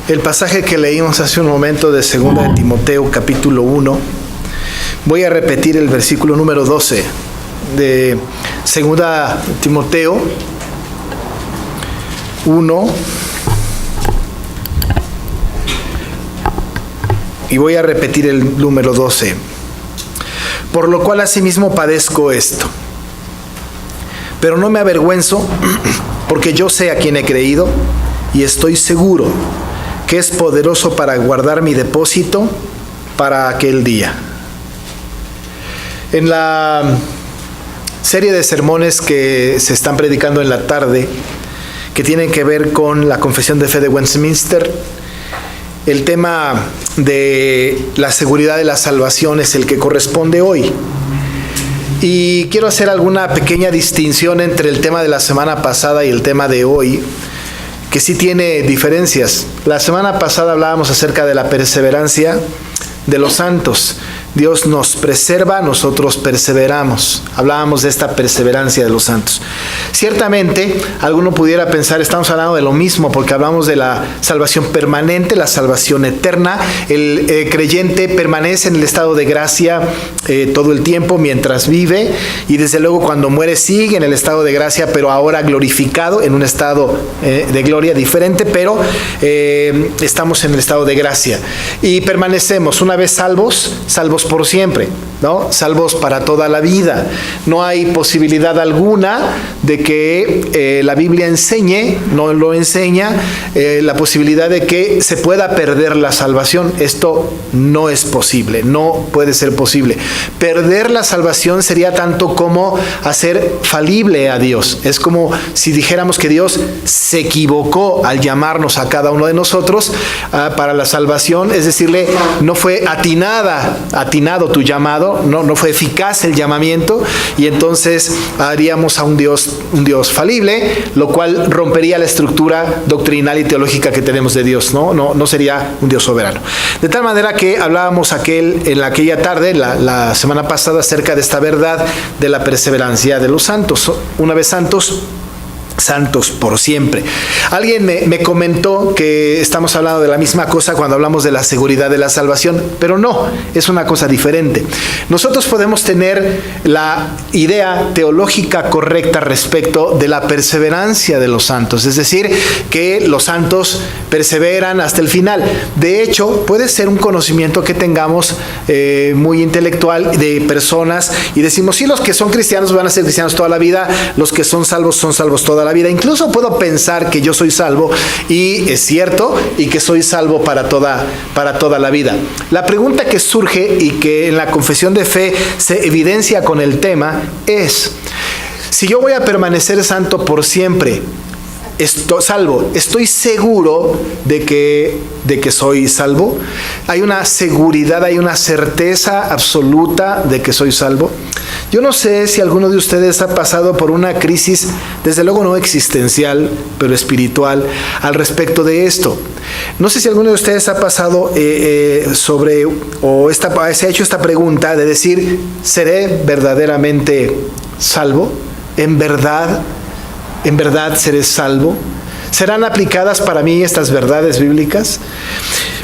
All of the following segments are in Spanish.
El pasaje que leímos hace un momento de 2 de Timoteo, capítulo 1, voy a repetir el versículo número 12 de 2 Timoteo 1, y voy a repetir el número 12. Por lo cual asimismo padezco esto, pero no me avergüenzo, porque yo sé a quién he creído y estoy seguro que es poderoso para guardar mi depósito para aquel día. En la serie de sermones que se están predicando en la tarde, que tienen que ver con la Confesión de Fe de Westminster, el tema de la seguridad de la salvación es el que corresponde hoy. Y quiero hacer alguna pequeña distinción entre el tema de la semana pasada y el tema de hoy, que sí tiene diferencias. La semana pasada hablábamos acerca de la perseverancia de los santos. Dios nos preserva, nosotros perseveramos. Hablábamos de esta perseverancia de los santos. Ciertamente, alguno pudiera pensar, estamos hablando de lo mismo, porque hablamos de la salvación permanente, la salvación eterna. El creyente permanece en el estado de gracia todo el tiempo mientras vive, y desde luego cuando muere sigue en el estado de gracia, pero ahora glorificado, en un estado de gloria diferente, pero estamos en el estado de gracia. Y permanecemos, una vez salvos por siempre, ¿no? Salvos para toda la vida. No hay posibilidad alguna de que la Biblia enseñe, no lo enseña, la posibilidad de que se pueda perder la salvación. Esto no es posible, no puede ser posible. Perder la salvación sería tanto como hacer falible a Dios. Es como si dijéramos que Dios se equivocó al llamarnos a cada uno de nosotros para la salvación, es decirle, no fue atinado tu llamado, no fue eficaz el llamamiento, y entonces haríamos a un Dios falible, lo cual rompería la estructura doctrinal y teológica que tenemos de Dios, no sería un Dios soberano. De tal manera que hablábamos en aquella tarde, la semana pasada, acerca de esta verdad de la perseverancia de los santos. Una vez santos por siempre. Alguien me comentó que estamos hablando de la misma cosa cuando hablamos de la seguridad de la salvación, pero no, es una cosa diferente. Nosotros podemos tener la idea teológica correcta respecto de la perseverancia de los santos, es decir, que los santos perseveran hasta el final. De hecho, puede ser un conocimiento que tengamos muy intelectual de personas, y decimos, sí, los que son cristianos van a ser cristianos toda la vida, los que son salvos toda la vida. Incluso puedo pensar que yo soy salvo, y es cierto, y que soy salvo para toda la vida. La pregunta que surge y que en la confesión de fe se evidencia con el tema es: si yo voy a permanecer santo por siempre, ¿estoy seguro de que soy salvo? ¿Hay una seguridad, hay una certeza absoluta de que soy salvo? Yo no sé si alguno de ustedes ha pasado por una crisis, desde luego no existencial, pero espiritual, al respecto de esto. No sé si alguno de ustedes ha pasado se ha hecho esta pregunta de decir, ¿seré verdaderamente salvo? ¿En verdad seré salvo? ¿Serán aplicadas para mí estas verdades bíblicas?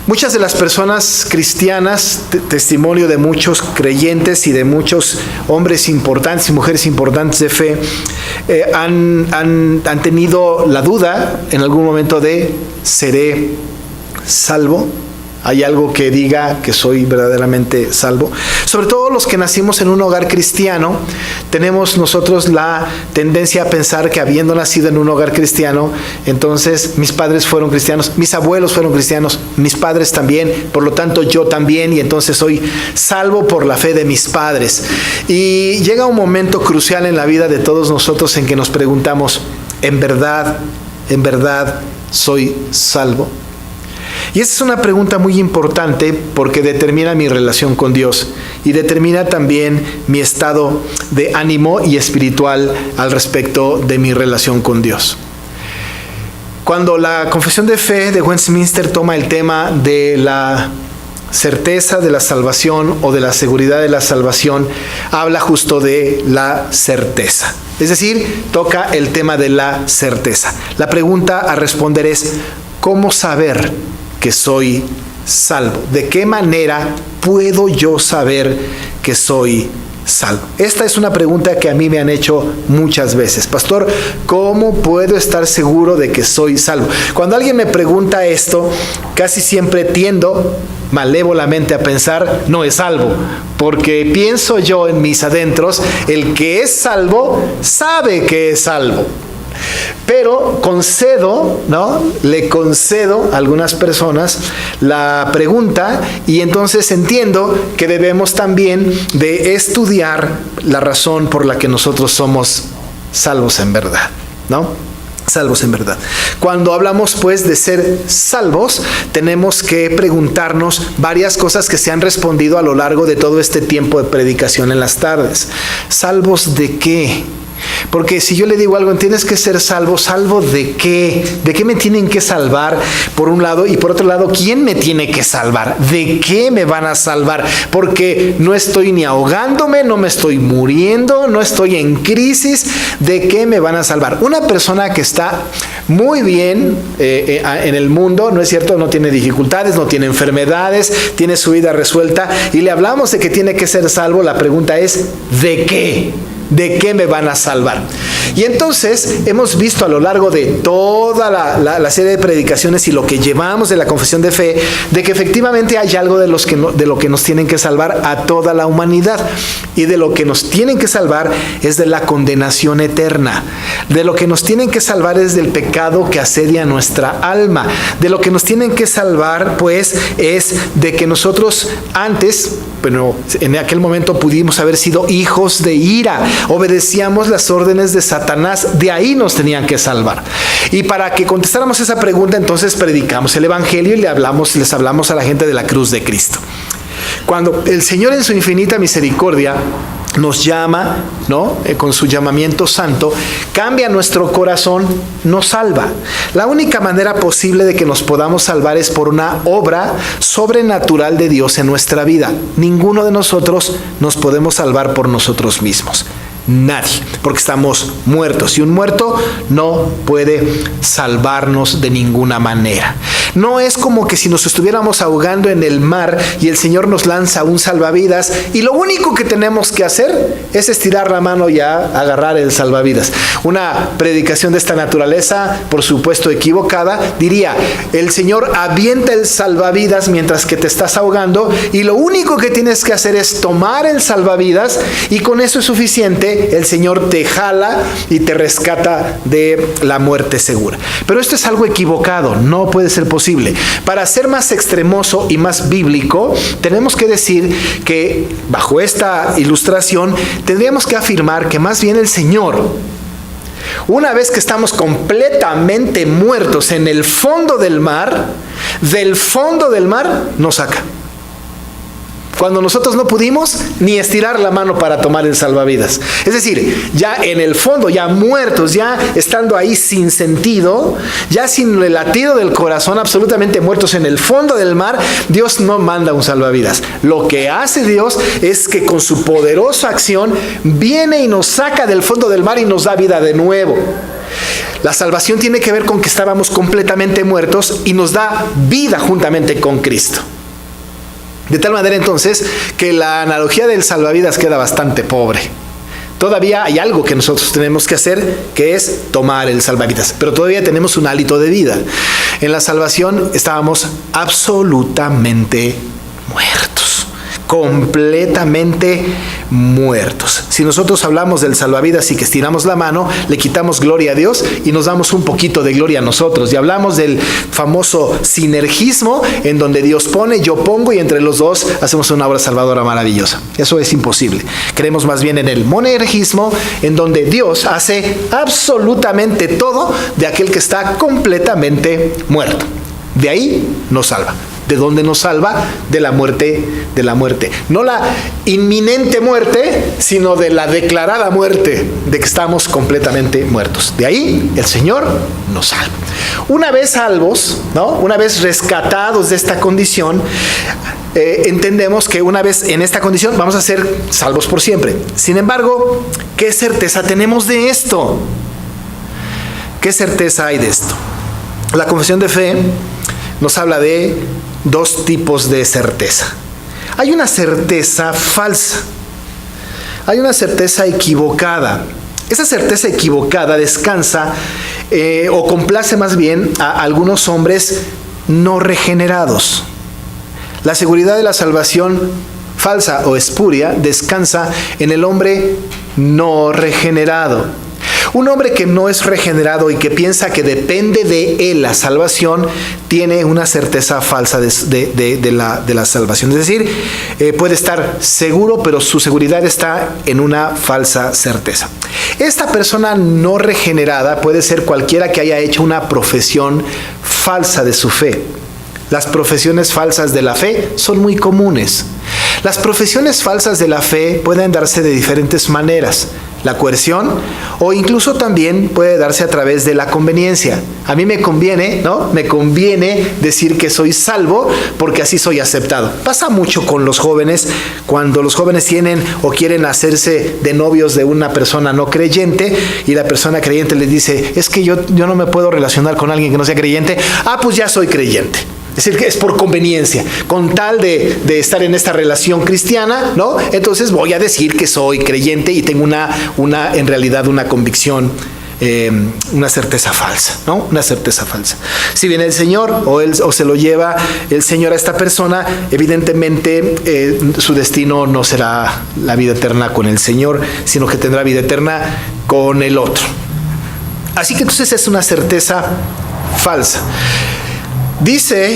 Muchas de las personas cristianas, testimonio de muchos creyentes y de muchos hombres importantes y mujeres importantes de fe, han tenido la duda en algún momento de ¿seré salvo? ¿Hay algo que diga que soy verdaderamente salvo? Sobre todo los que nacimos en un hogar cristiano, tenemos nosotros la tendencia a pensar que habiendo nacido en un hogar cristiano, entonces mis padres fueron cristianos, mis abuelos fueron cristianos, mis padres también, por lo tanto yo también, y entonces soy salvo por la fe de mis padres. Y llega un momento crucial en la vida de todos nosotros en que nos preguntamos, ¿en verdad soy salvo? Y esta es una pregunta muy importante porque determina mi relación con Dios y determina también mi estado de ánimo y espiritual al respecto de mi relación con Dios. Cuando la Confesión de Fe de Westminster toma el tema de la certeza de la salvación o de la seguridad de la salvación, habla justo de la certeza. Es decir, toca el tema de la certeza. La pregunta a responder es, ¿cómo saber que soy salvo? ¿De qué manera puedo yo saber que soy salvo? Esta es una pregunta que a mí me han hecho muchas veces. Pastor, ¿cómo puedo estar seguro de que soy salvo? Cuando alguien me pregunta esto, casi siempre tiendo malévolamente a pensar, no es salvo, porque pienso yo en mis adentros, el que es salvo sabe que es salvo. Pero le concedo a algunas personas la pregunta, y entonces entiendo que debemos también de estudiar la razón por la que nosotros somos salvos en verdad, ¿no? Salvos en verdad. Cuando hablamos pues de ser salvos, tenemos que preguntarnos varias cosas que se han respondido a lo largo de todo este tiempo de predicación en las tardes. ¿Salvos de qué? Porque si yo le digo algo, tienes que ser salvo, ¿salvo de qué? ¿De qué me tienen que salvar? Por un lado, y por otro lado, ¿quién me tiene que salvar? ¿De qué me van a salvar? Porque no estoy ni ahogándome, no me estoy muriendo, no estoy en crisis. ¿De qué me van a salvar? Una persona que está muy bien en el mundo, ¿no es cierto? No tiene dificultades, no tiene enfermedades, tiene su vida resuelta, y le hablamos de que tiene que ser salvo. La pregunta es, ¿de qué? ¿De qué me van a salvar? Y entonces hemos visto a lo largo de toda la serie de predicaciones y lo que llevamos de la confesión de fe, de que efectivamente hay algo de lo que nos tienen que salvar a toda la humanidad. Y de lo que nos tienen que salvar es de la condenación eterna. De lo que nos tienen que salvar es del pecado que asedia nuestra alma. De lo que nos tienen que salvar, pues, es de que nosotros antes, bueno, en aquel momento pudimos haber sido hijos de ira, obedecíamos las órdenes de Satanás, de ahí nos tenían que salvar. Y para que contestáramos esa pregunta, entonces predicamos el Evangelio y les hablamos a la gente de la cruz de Cristo. Cuando el Señor en su infinita misericordia nos llama, ¿no? Con su llamamiento santo, cambia nuestro corazón, nos salva. La única manera posible de que nos podamos salvar es por una obra sobrenatural de Dios en nuestra vida. Ninguno de nosotros nos podemos salvar por nosotros mismos. Nadie, porque estamos muertos, y un muerto no puede salvarnos de ninguna manera. No es como que si nos estuviéramos ahogando en el mar y el Señor nos lanza un salvavidas y lo único que tenemos que hacer es estirar la mano y agarrar el salvavidas. Una predicación de esta naturaleza, por supuesto equivocada, diría, el Señor avienta el salvavidas mientras que te estás ahogando y lo único que tienes que hacer es tomar el salvavidas y con eso es suficiente. El Señor te jala y te rescata de la muerte segura. Pero esto es algo equivocado, no puede ser posible. Para ser más extremoso y más bíblico, tenemos que decir que bajo esta ilustración tendríamos que afirmar que más bien el Señor, una vez que estamos completamente muertos en el fondo del mar, del fondo del mar nos saca. Cuando nosotros no pudimos ni estirar la mano para tomar el salvavidas. Es decir, ya en el fondo, ya muertos, ya estando ahí sin sentido, ya sin el latido del corazón, absolutamente muertos en el fondo del mar, Dios no manda un salvavidas. Lo que hace Dios es que con su poderosa acción viene y nos saca del fondo del mar y nos da vida de nuevo. La salvación tiene que ver con que estábamos completamente muertos y nos da vida juntamente con Cristo. De tal manera entonces que la analogía del salvavidas queda bastante pobre. Todavía hay algo que nosotros tenemos que hacer, que es tomar el salvavidas, pero todavía tenemos un hálito de vida. En la salvación estábamos absolutamente muertos, completamente muertos. Si nosotros hablamos del salvavidas y que estiramos la mano, le quitamos gloria a Dios y nos damos un poquito de gloria a nosotros. Y hablamos del famoso sinergismo, en donde Dios pone, yo pongo, y entre los dos hacemos una obra salvadora maravillosa. Eso es imposible. Creemos más bien en el monergismo, en donde Dios hace absolutamente todo de aquel que está completamente muerto. De ahí nos salva. ¿De dónde nos salva? De la muerte, de la muerte. No la inminente muerte, sino de la declarada muerte, de que estamos completamente muertos. De ahí el Señor nos salva. Una vez salvos, ¿no? Una vez rescatados de esta condición, entendemos que una vez en esta condición vamos a ser salvos por siempre. Sin embargo, ¿qué certeza tenemos de esto? ¿Qué certeza hay de esto? La confesión de fe nos habla de dos tipos de certeza. Hay una certeza falsa. Hay una certeza equivocada. Esa certeza equivocada descansa o complace más bien a algunos hombres no regenerados. La seguridad de la salvación falsa o espuria descansa en el hombre no regenerado. Un hombre que no es regenerado y que piensa que depende de él la salvación, tiene una certeza falsa de la salvación. Es decir, puede estar seguro, pero su seguridad está en una falsa certeza. Esta persona no regenerada puede ser cualquiera que haya hecho una profesión falsa de su fe. Las profesiones falsas de la fe son muy comunes. Las profesiones falsas de la fe pueden darse de diferentes maneras. La coerción, o incluso también puede darse a través de la conveniencia. A mí me conviene, ¿no? Me conviene decir que soy salvo porque así soy aceptado. Pasa mucho con los jóvenes, cuando los jóvenes tienen o quieren hacerse de novios de una persona no creyente y la persona creyente les dice, es que yo no me puedo relacionar con alguien que no sea creyente. Ah, pues ya soy creyente. Es decir, que es por conveniencia, con tal de estar en esta relación cristiana, ¿no? Entonces voy a decir que soy creyente y tengo en realidad una convicción, una certeza falsa, ¿no? Una certeza falsa. Si viene el Señor o se lo lleva el Señor a esta persona, evidentemente su destino no será la vida eterna con el Señor, sino que tendrá vida eterna con el otro. Así que entonces es una certeza falsa. Dice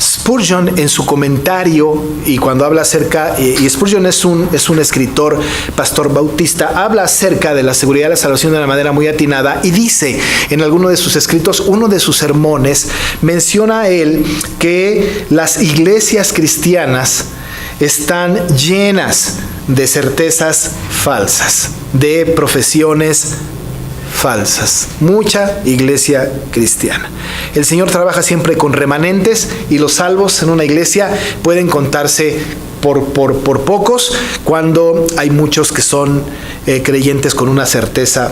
Spurgeon en su comentario, y cuando habla acerca, y Spurgeon es un escritor, pastor bautista, habla acerca de la seguridad de la salvación de una manera muy atinada, y dice en alguno de sus escritos, uno de sus sermones, menciona a él que las iglesias cristianas están llenas de certezas falsas, de profesiones falsas. Mucha iglesia cristiana. El Señor trabaja siempre con remanentes y los salvos en una iglesia pueden contarse por pocos cuando hay muchos que son creyentes con una certeza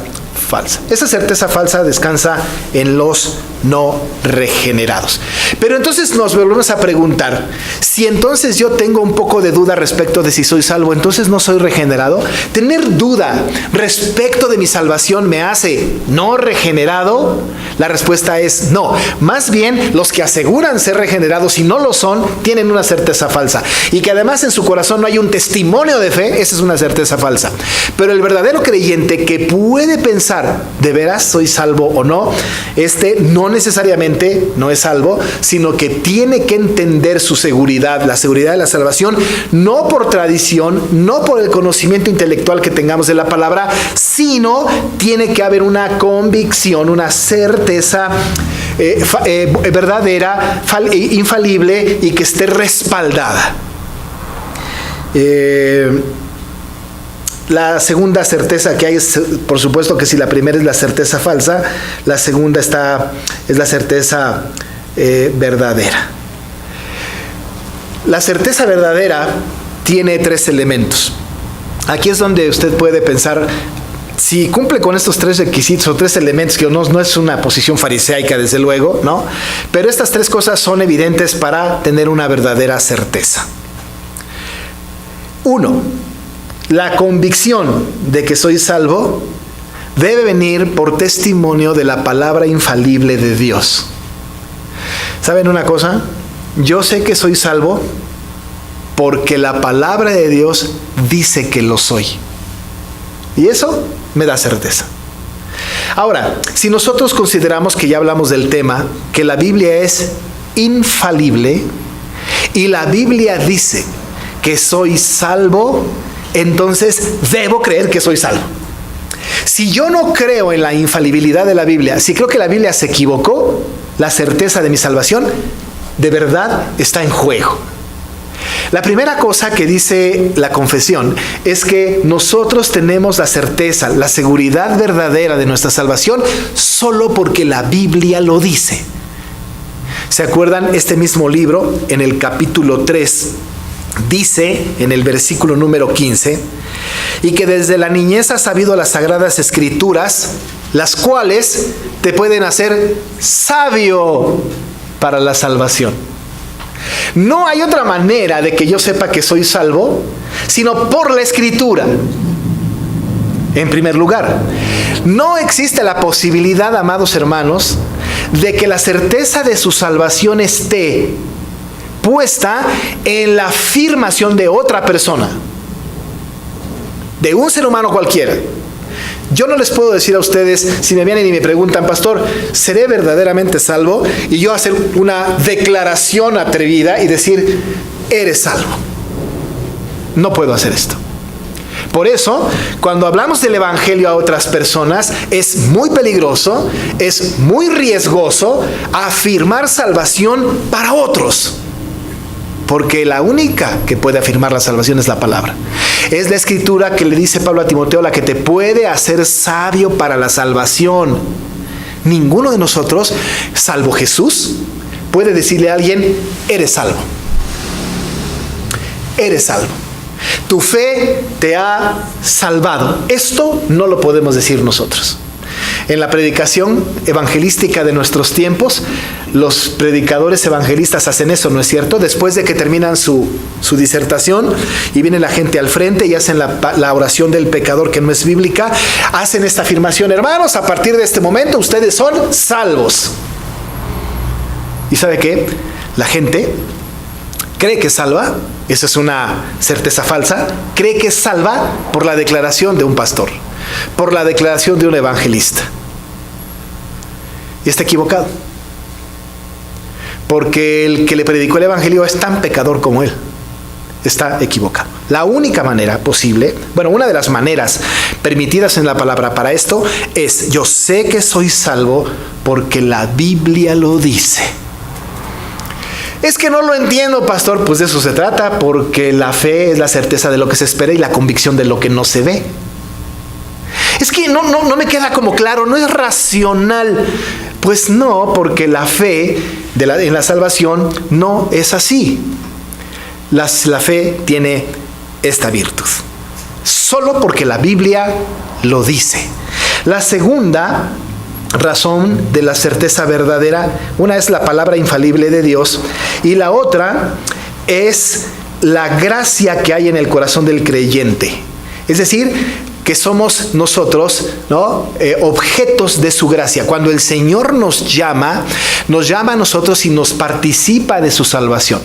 falsa. Esa certeza falsa descansa en los no regenerados. Pero entonces nos volvemos a preguntar, si entonces yo tengo un poco de duda respecto de si soy salvo, entonces no soy regenerado. ¿Tener duda respecto de mi salvación me hace no regenerado? La respuesta es no. Más bien, los que aseguran ser regenerados y no lo son, tienen una certeza falsa. Y que además en su corazón no hay un testimonio de fe, esa es una certeza falsa. Pero el verdadero creyente que puede pensar, ¿de veras soy salvo o no? No necesariamente no es salvo, sino que tiene que entender su seguridad, la seguridad de la salvación, no por tradición, no por el conocimiento intelectual que tengamos de la palabra, sino tiene que haber una convicción, una certeza verdadera, infalible y que esté respaldada. La segunda certeza que hay es, por supuesto que si la primera es la certeza falsa, la segunda es la certeza verdadera. La certeza verdadera tiene tres elementos. Aquí es donde usted puede pensar, si cumple con estos tres requisitos o tres elementos, que no es una posición fariseica desde luego, ¿no? Pero estas tres cosas son evidentes para tener una verdadera certeza. 1. La convicción de que soy salvo debe venir por testimonio de la palabra infalible de Dios. ¿Saben una cosa? Yo sé que soy salvo porque la palabra de Dios dice que lo soy. Y eso me da certeza. Ahora, si nosotros consideramos que ya hablamos del tema, que la Biblia es infalible y la Biblia dice que soy salvo, entonces debo creer que soy salvo. Si yo no creo en la infalibilidad de la Biblia, si creo que la Biblia se equivocó, la certeza de mi salvación de verdad está en juego. La primera cosa que dice la confesión es que nosotros tenemos la certeza, la seguridad verdadera de nuestra salvación solo porque la Biblia lo dice. ¿Se acuerdan? Este mismo libro, en el capítulo 3, dice en el versículo número 15, y que desde la niñez has sabido las sagradas escrituras, las cuales te pueden hacer sabio para la salvación. No hay otra manera de que yo sepa que soy salvo, sino por la Escritura. En primer lugar, no existe la posibilidad, amados hermanos, de que la certeza de su salvación esté puesta en la afirmación de otra persona, de un ser humano cualquiera. Yo no les puedo decir a ustedes, si me vienen y me preguntan, pastor, ¿seré verdaderamente salvo? Y yo hacer una declaración atrevida y decir, eres salvo. No puedo hacer esto. Por eso, cuando hablamos del Evangelio a otras personas, es muy peligroso, es muy riesgoso afirmar salvación para otros. Porque la única que puede afirmar la salvación es la palabra. Es la Escritura que le dice Pablo a Timoteo, la que te puede hacer sabio para la salvación. Ninguno de nosotros, salvo Jesús, puede decirle a alguien, eres salvo. Eres salvo. Tu fe te ha salvado. Esto no lo podemos decir nosotros. En la predicación evangelística de nuestros tiempos, los predicadores evangelistas hacen eso, ¿no es cierto? Después de que terminan su disertación y viene la gente al frente y hacen la oración del pecador, que no es bíblica, hacen esta afirmación: hermanos, a partir de este momento ustedes son salvos. ¿Y sabe qué? La gente cree que es salva, esa es una certeza falsa, cree que es salva por la declaración de un pastor, por la declaración de un evangelista. Y está equivocado. Porque el que le predicó el evangelio es tan pecador como él. Está equivocado. La única manera posible, una de las maneras permitidas en la palabra para esto es: yo sé que soy salvo porque la Biblia lo dice. Es que no lo entiendo, pastor. Pues de eso se trata, porque la fe es la certeza de lo que se espera y la convicción de lo que no se ve. Es que no me queda como claro, no es racional. Pues no, porque la fe en la salvación no es así. La fe tiene esta virtud, solo porque la Biblia lo dice. La segunda razón de la certeza verdadera, una es la palabra infalible de Dios y la otra es la gracia que hay en el corazón del creyente. Es decir, que somos nosotros, objetos de su gracia. Cuando el Señor nos llama a nosotros y nos participa de su salvación.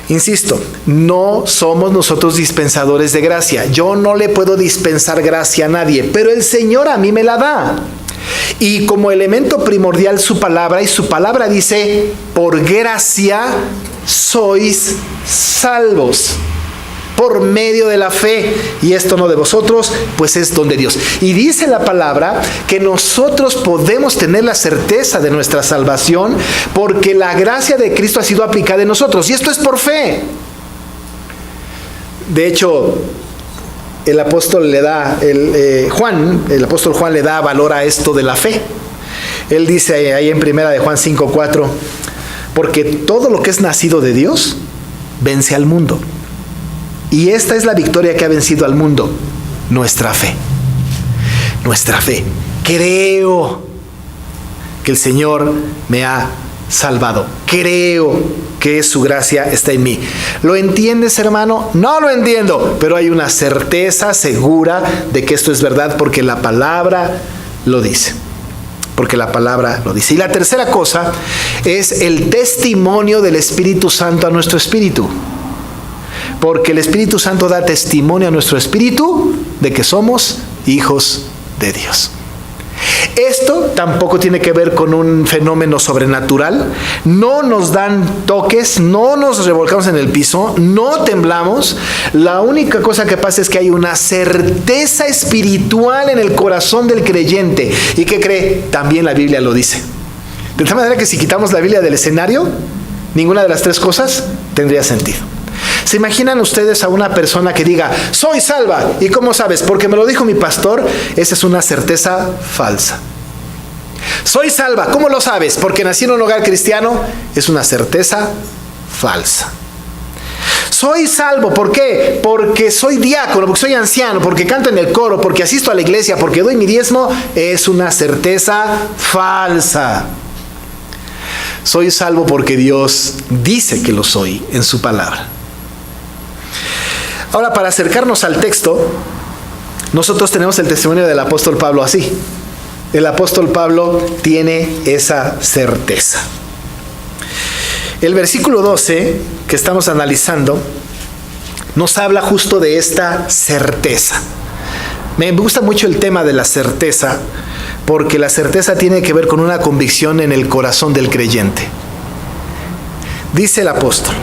Insisto, no somos nosotros dispensadores de gracia. Yo no le puedo dispensar gracia a nadie, pero el Señor a mí me la da. Y como elemento primordial su palabra, y su palabra dice: por gracia sois salvos, por medio de la fe, y esto no de vosotros, pues es don de Dios. Y dice la palabra que nosotros podemos tener la certeza de nuestra salvación porque la gracia de Cristo ha sido aplicada en nosotros, y esto es por fe. De hecho, el apóstol Juan le da valor a esto de la fe. Él dice ahí en primera de Juan 5:4, porque todo lo que es nacido de Dios vence al mundo. Y esta es la victoria que ha vencido al mundo: nuestra fe. Nuestra fe. Creo que el Señor me ha salvado. Creo que su gracia está en mí. ¿Lo entiendes, hermano? No lo entiendo, pero hay una certeza segura de que esto es verdad porque la palabra lo dice. Porque la palabra lo dice. Y la tercera cosa es el testimonio del Espíritu Santo a nuestro espíritu. Porque el Espíritu Santo da testimonio a nuestro espíritu de que somos hijos de Dios. Esto tampoco tiene que ver con un fenómeno sobrenatural. No nos dan toques, no nos revolcamos en el piso, no temblamos. La única cosa que pasa es que hay una certeza espiritual en el corazón del creyente. ¿Y qué cree? También la Biblia lo dice. De tal manera que si quitamos la Biblia del escenario, ninguna de las tres cosas tendría sentido. ¿Se imaginan ustedes a una persona que diga, soy salva? ¿Y cómo sabes? Porque me lo dijo mi pastor. Esa es una certeza falsa. Soy salva, ¿cómo lo sabes? Porque nací en un hogar cristiano. Es una certeza falsa. Soy salvo, ¿por qué? Porque soy diácono, porque soy anciano, porque canto en el coro, porque asisto a la iglesia, porque doy mi diezmo. Es una certeza falsa. Soy salvo porque Dios dice que lo soy en su palabra. Ahora, para acercarnos al texto, nosotros tenemos el testimonio del apóstol Pablo así. El apóstol Pablo tiene esa certeza. El versículo 12 que estamos analizando nos habla justo de esta certeza. Me gusta mucho el tema de la certeza, porque la certeza tiene que ver con una convicción en el corazón del creyente. Dice el apóstol,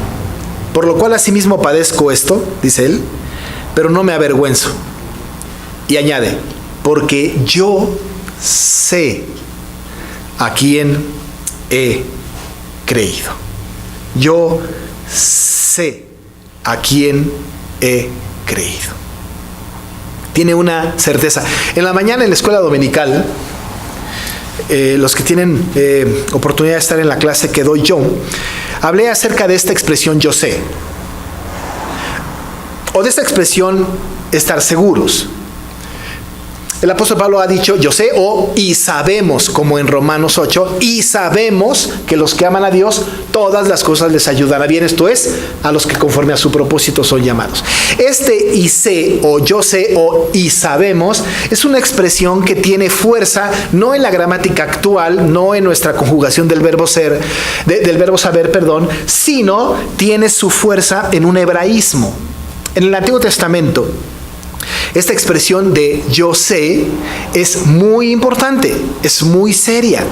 por lo cual asimismo padezco esto, dice él, pero no me avergüenzo. Y añade, porque yo sé a quién he creído. Yo sé a quién he creído. Tiene una certeza. En la mañana en la escuela dominical, los que tienen oportunidad de estar en la clase que doy yo, hablé acerca de esta expresión yo sé. O de esta expresión estar seguros. El apóstol Pablo ha dicho yo sé o y sabemos, como en Romanos 8, y sabemos que los que aman a Dios, todas las cosas les ayudan a bien, esto es, a los que conforme a su propósito son llamados. Este y sé o yo sé o y sabemos es una expresión que tiene fuerza no en la gramática actual, no en nuestra conjugación del verbo ser, del verbo saber, perdón, sino tiene su fuerza en un hebraísmo. En el Antiguo Testamento, esta expresión de yo sé es muy importante, es muy seria,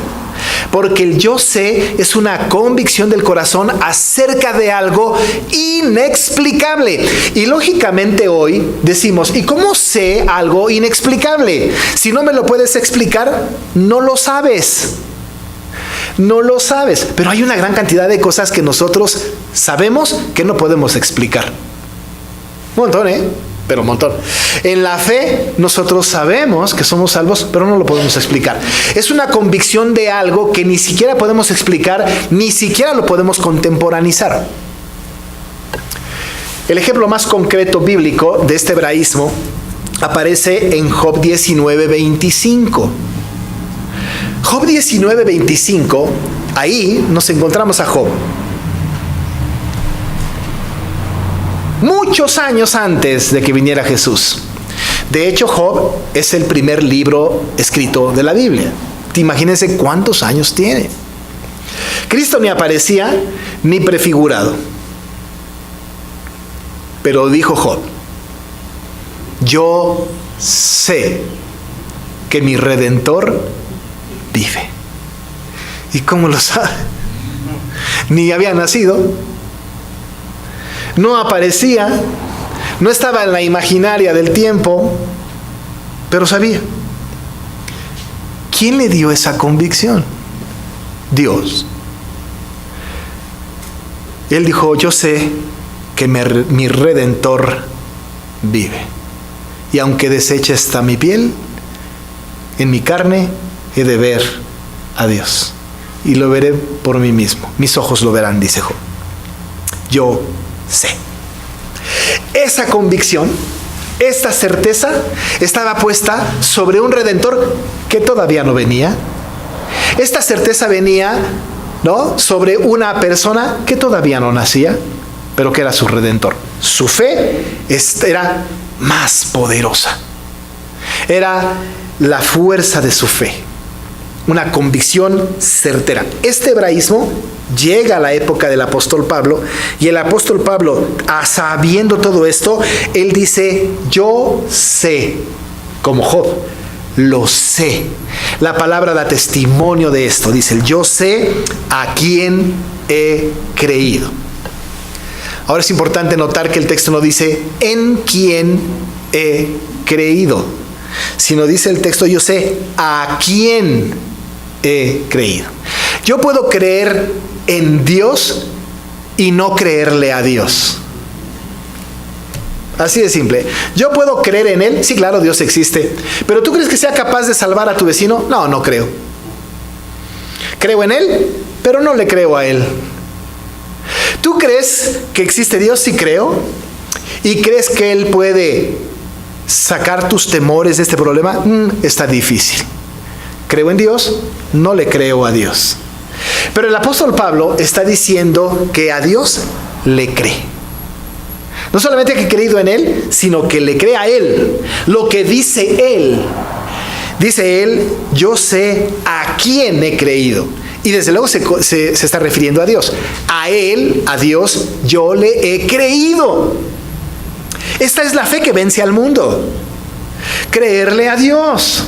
porque el yo sé es una convicción del corazón acerca de algo inexplicable. Y lógicamente hoy decimos, ¿y cómo sé algo inexplicable? Si no me lo puedes explicar, no lo sabes. No lo sabes, pero hay una gran cantidad de cosas que nosotros sabemos que no podemos explicar. Un montón, pero un montón. En la fe, nosotros sabemos que somos salvos, pero no lo podemos explicar. Es una convicción de algo que ni siquiera podemos explicar, ni siquiera lo podemos contemporaneizar. El ejemplo más concreto bíblico de este hebraísmo aparece en Job 19:25. Job 19:25, ahí nos encontramos a Job. Muchos años antes de que viniera Jesús. De hecho, Job es el primer libro escrito de la Biblia. Imagínense cuántos años tiene. Cristo ni aparecía ni prefigurado. Pero dijo Job, yo sé que mi Redentor vive. ¿Y cómo lo sabe? Ni había nacido. No aparecía, no estaba en la imaginaria del tiempo, pero sabía. ¿Quién le dio esa convicción? Dios. Él dijo, yo sé que mi Redentor vive. Y aunque deshecha está mi piel, en mi carne he de ver a Dios. Y lo veré por mí mismo. Mis ojos lo verán, dice Job. Yo sé. Esa convicción, esta certeza, estaba puesta sobre un Redentor que todavía no venía. Esta certeza venía, ¿no?, sobre una persona que todavía no nacía, pero que era su Redentor. Su fe era más poderosa. Era la fuerza de su fe. Una convicción certera. Este hebraísmo llega a la época del apóstol Pablo, y el apóstol Pablo, sabiendo todo esto, él dice, yo sé, como Job, lo sé. La palabra da testimonio de esto, dice, yo sé a quién he creído. Ahora es importante notar que el texto no dice, en quién he creído, sino dice el texto, yo sé a quién he creído. Yo puedo creer en Dios y no creerle a Dios. Así de simple. Yo puedo creer en Él, sí, claro, Dios existe, pero ¿tú crees que sea capaz de salvar a tu vecino? No, no creo. Creo en Él, pero no le creo a Él. ¿Tú crees que existe Dios? Sí, creo. ¿Y crees que Él puede sacar tus temores de este problema? Está difícil. Creo en Dios, no le creo a Dios. Pero el apóstol Pablo está diciendo que a Dios le cree. No solamente que ha creído en Él, sino que le cree a Él. Lo que dice Él. Dice Él, yo sé a quién he creído. Y desde luego se está refiriendo a Dios. A Él, a Dios, yo le he creído. Esta es la fe que vence al mundo. Creerle a Dios.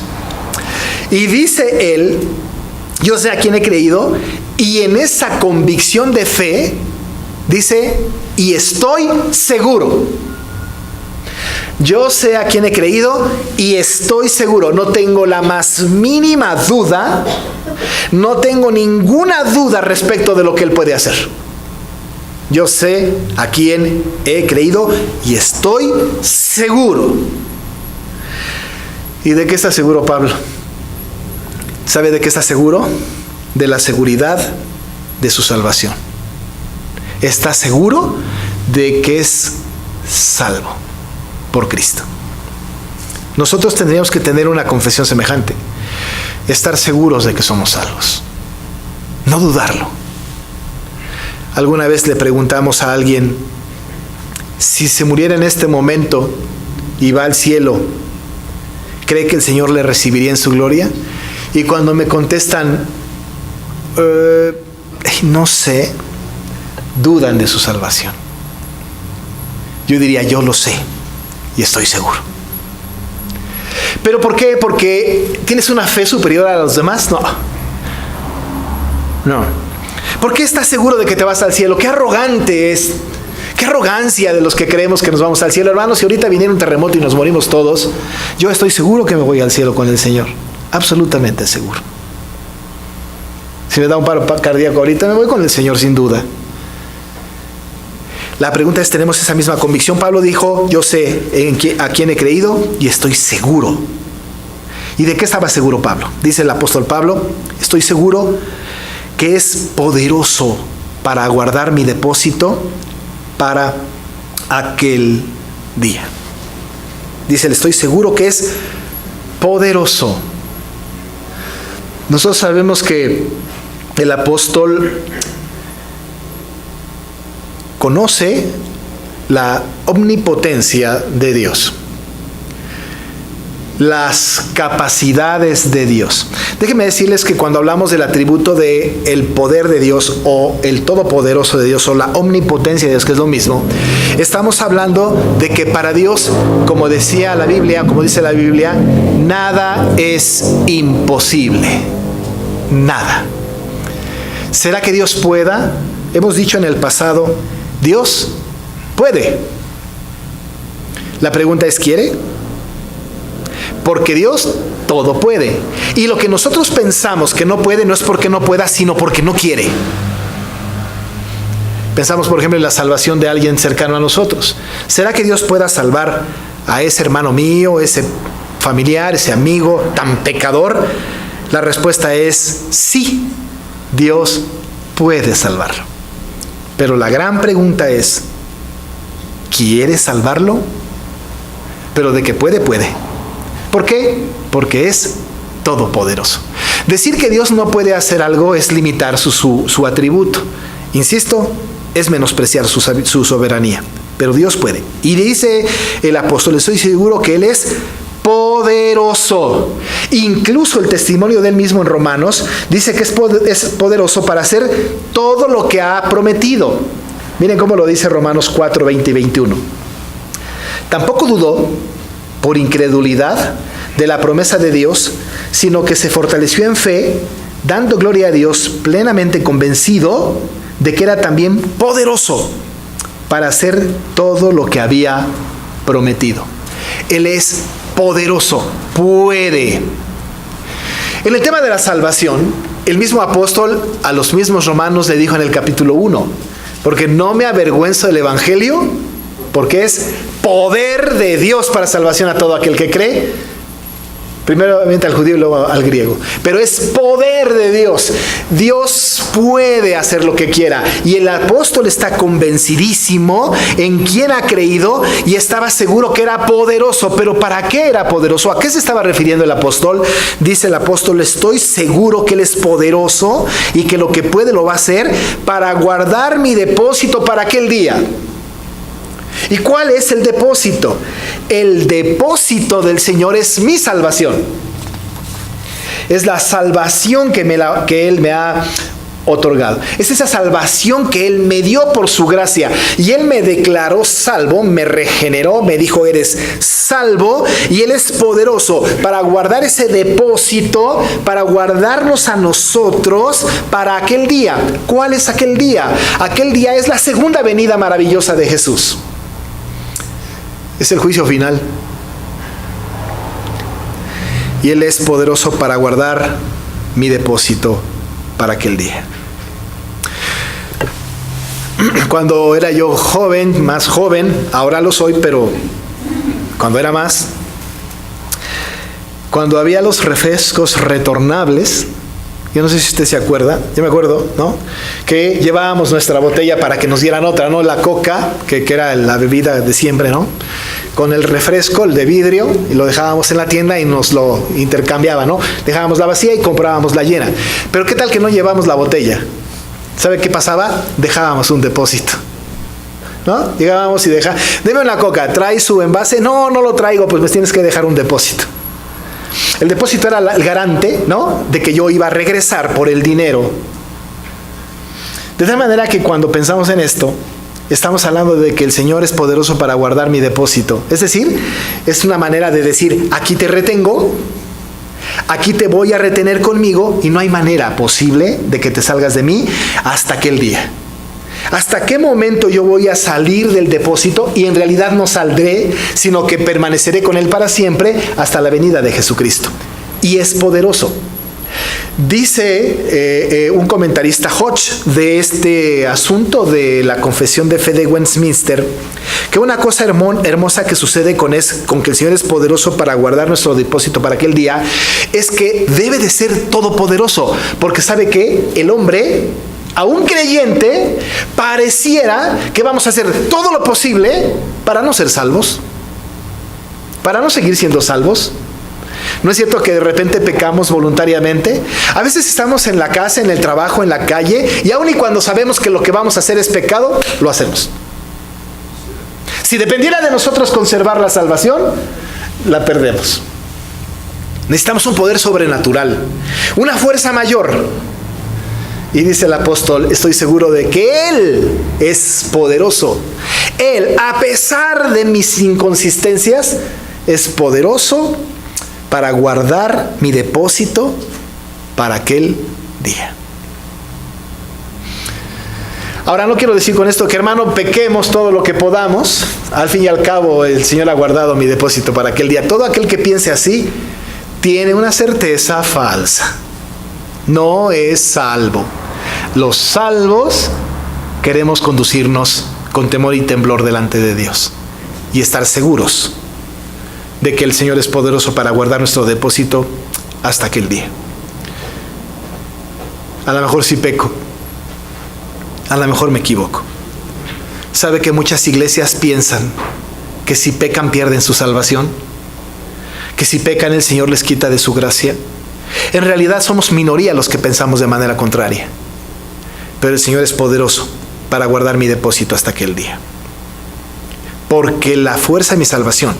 Y dice Él, yo sé a quién he creído. Y en esa convicción de fe, dice, y estoy seguro. Yo sé a quién he creído y estoy seguro. No tengo la más mínima duda. No tengo ninguna duda respecto de lo que Él puede hacer. Yo sé a quién he creído y estoy seguro. ¿Y de qué está seguro Pablo? ¿Sabe de qué está seguro? De la seguridad de su salvación. Está seguro de que es salvo por Cristo. Nosotros tendríamos que tener una confesión semejante. Estar seguros de que somos salvos. No dudarlo. Alguna vez le preguntamos a alguien, si se muriera en este momento y va al cielo, ¿cree que el Señor le recibiría en su gloria? Y cuando me contestan, no sé, dudan de su salvación. Yo diría, yo lo sé y estoy seguro. ¿Pero por qué? ¿Porque tienes una fe superior a los demás? No. ¿Por qué estás seguro de que te vas al cielo? ¡Qué arrogante es! ¡Qué arrogancia de los que creemos que nos vamos al cielo! Hermanos, si ahorita viniera un terremoto y nos morimos todos, yo estoy seguro que me voy al cielo con el Señor. Absolutamente seguro. Si me da un paro cardíaco ahorita, me voy con el Señor sin duda. La pregunta es, ¿tenemos esa misma convicción? Pablo dijo, yo sé a quién he creído y estoy seguro. ¿Y de qué estaba seguro Pablo? Dice el apóstol Pablo, estoy seguro que es poderoso para guardar mi depósito para aquel día. Dice, estoy seguro que es poderoso. Nosotros sabemos que el apóstol conoce la omnipotencia de Dios, las capacidades de Dios. Déjenme decirles que cuando hablamos del atributo de el poder de Dios o el todopoderoso de Dios o la omnipotencia de Dios, que es lo mismo, estamos hablando de que para Dios, como decía la Biblia, como dice la Biblia, nada es imposible. Nada. ¿Será que Dios pueda? Hemos dicho en el pasado, Dios puede. La pregunta es, ¿quiere? Porque Dios todo puede. Y lo que nosotros pensamos que no puede, no es porque no pueda, sino porque no quiere. Pensamos, por ejemplo, en la salvación de alguien cercano a nosotros. ¿Será que Dios pueda salvar a ese hermano mío, ese familiar, ese amigo tan pecador? La respuesta es sí, Dios puede salvarlo. Pero la gran pregunta es, ¿quiere salvarlo? Pero de que puede, puede. ¿Por qué? Porque es todopoderoso. Decir que Dios no puede hacer algo es limitar su atributo. Insisto, es menospreciar su soberanía. Pero Dios puede. Y dice el apóstol, estoy seguro que Él es poderoso. Incluso el testimonio de Él mismo en Romanos dice que es poderoso para hacer todo lo que ha prometido. Miren cómo lo dice Romanos 4, 20 y 21. Tampoco dudó por incredulidad de la promesa de Dios, sino que se fortaleció en fe, dando gloria a Dios, plenamente convencido de que era también poderoso para hacer todo lo que había prometido. Él es poderoso, puede. En el tema de la salvación, el mismo apóstol a los mismos romanos le dijo en el capítulo 1, Porque no me avergüenzo del Evangelio, porque es poder de Dios para salvación a todo aquel que cree. Primeramente al judío y luego al griego. Pero es poder de Dios. Dios puede hacer lo que quiera. Y el apóstol está convencidísimo en quién ha creído y estaba seguro que era poderoso. ¿Pero para qué era poderoso? ¿A qué se estaba refiriendo el apóstol? Dice el apóstol, estoy seguro que Él es poderoso y que lo que puede lo va a hacer para guardar mi depósito para aquel día. ¿Y cuál es el depósito? El depósito del Señor es mi salvación. Es la salvación que Él me ha otorgado. Es esa salvación que Él me dio por su gracia. Y Él me declaró salvo, me regeneró, me dijo, eres salvo. Y Él es poderoso para guardar ese depósito, para guardarnos a nosotros para aquel día. ¿Cuál es aquel día? Aquel día es la segunda venida maravillosa de Jesús. Es el juicio final. Y Él es poderoso para guardar mi depósito para aquel día. Cuando era yo joven, más joven, ahora lo soy, pero cuando era más, cuando había los refrescos retornables, yo no sé si usted se acuerda, yo me acuerdo, ¿no? Que llevábamos nuestra botella para que nos dieran otra, ¿no? La coca, que era la bebida de siempre, ¿no? Con el refresco, el de vidrio, y lo dejábamos en la tienda y nos lo intercambiaban, ¿no? Dejábamos la vacía y comprábamos la llena. Pero ¿qué tal que no llevamos la botella? ¿Sabe qué pasaba? Dejábamos un depósito, ¿no? Llegábamos y deme una coca, ¿trae su envase? No, no lo traigo, pues me tienes que dejar un depósito. El depósito era el garante, ¿no?, de que yo iba a regresar por el dinero. De tal manera que cuando pensamos en esto, estamos hablando de que el Señor es poderoso para guardar mi depósito. Es decir, es una manera de decir, aquí te retengo, aquí te voy a retener conmigo y no hay manera posible de que te salgas de mí hasta aquel día. ¿Hasta qué momento yo voy a salir del depósito? Y en realidad no saldré, sino que permaneceré con Él para siempre hasta la venida de Jesucristo. Y es poderoso. Dice un comentarista Hodge de este asunto de la confesión de fe de Westminster, que una cosa hermosa que sucede con que el Señor es poderoso para guardar nuestro depósito para aquel día, es que debe de ser todopoderoso, porque sabe que el hombre, aún creyente, pareciera que vamos a hacer todo lo posible para no ser salvos, para no seguir siendo salvos. ¿No es cierto que de repente pecamos voluntariamente? A veces estamos en la casa, en el trabajo, en la calle, y aun y cuando sabemos que lo que vamos a hacer es pecado, lo hacemos. Si dependiera de nosotros conservar la salvación, la perdemos. Necesitamos un poder sobrenatural, una fuerza mayor. Y dice el apóstol, estoy seguro de que Él es poderoso. Él, a pesar de mis inconsistencias, es poderoso para guardar mi depósito para aquel día. Ahora, no quiero decir con esto que, hermano, pequemos todo lo que podamos. Al fin y al cabo, el Señor ha guardado mi depósito para aquel día. Todo aquel que piense así tiene una certeza falsa. No es salvo. Los salvos queremos conducirnos con temor y temblor delante de Dios y estar seguros de que el Señor es poderoso para guardar nuestro depósito hasta aquel día. A lo mejor sí peco, a lo mejor me equivoco. ¿Sabe que muchas iglesias piensan que si pecan pierden su salvación? ¿Que si pecan el Señor les quita de su gracia? En realidad somos minoría los que pensamos de manera contraria. Pero el Señor es poderoso para guardar mi depósito hasta aquel día. Porque la fuerza de mi salvación,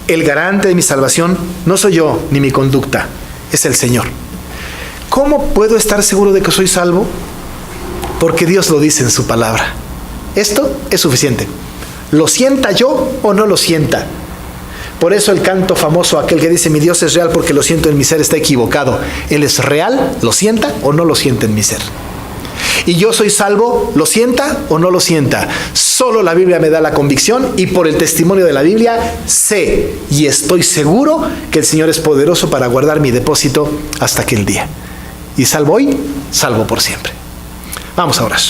el garante de mi salvación, no soy yo ni mi conducta, es el Señor. ¿Cómo puedo estar seguro de que soy salvo? Porque Dios lo dice en su palabra. Esto es suficiente. Lo sienta yo o no lo sienta. Por eso el canto famoso, aquel que dice, mi Dios es real porque lo siento en mi ser, está equivocado. Él es real, lo sienta o no lo sienta en mi ser. Y yo soy salvo, lo sienta o no lo sienta. Solo la Biblia me da la convicción y por el testimonio de la Biblia sé y estoy seguro que el Señor es poderoso para guardar mi depósito hasta aquel día. Y salvo hoy, salvo por siempre. Vamos a orar.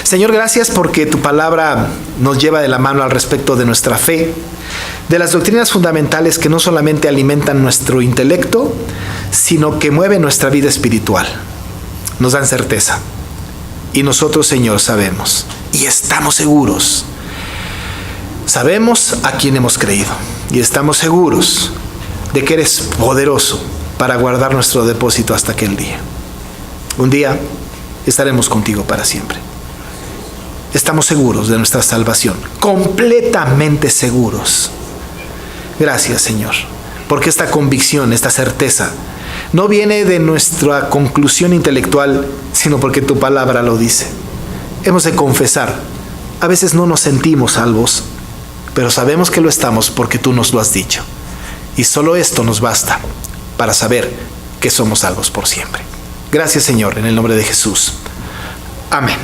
Señor, gracias porque tu palabra nos lleva de la mano al respecto de nuestra fe, de las doctrinas fundamentales que no solamente alimentan nuestro intelecto, sino que mueven nuestra vida espiritual. Nos dan certeza. Y nosotros, Señor, sabemos y estamos seguros. Sabemos a quién hemos creído y estamos seguros de que eres poderoso para guardar nuestro depósito hasta aquel día. Un día estaremos contigo para siempre. Estamos seguros de nuestra salvación, completamente seguros. Gracias, Señor, porque esta convicción, esta certeza, no viene de nuestra conclusión intelectual, sino porque tu palabra lo dice. Hemos de confesar, a veces no nos sentimos salvos, pero sabemos que lo estamos porque tú nos lo has dicho. Y solo esto nos basta para saber que somos salvos por siempre. Gracias, Señor, en el nombre de Jesús. Amén.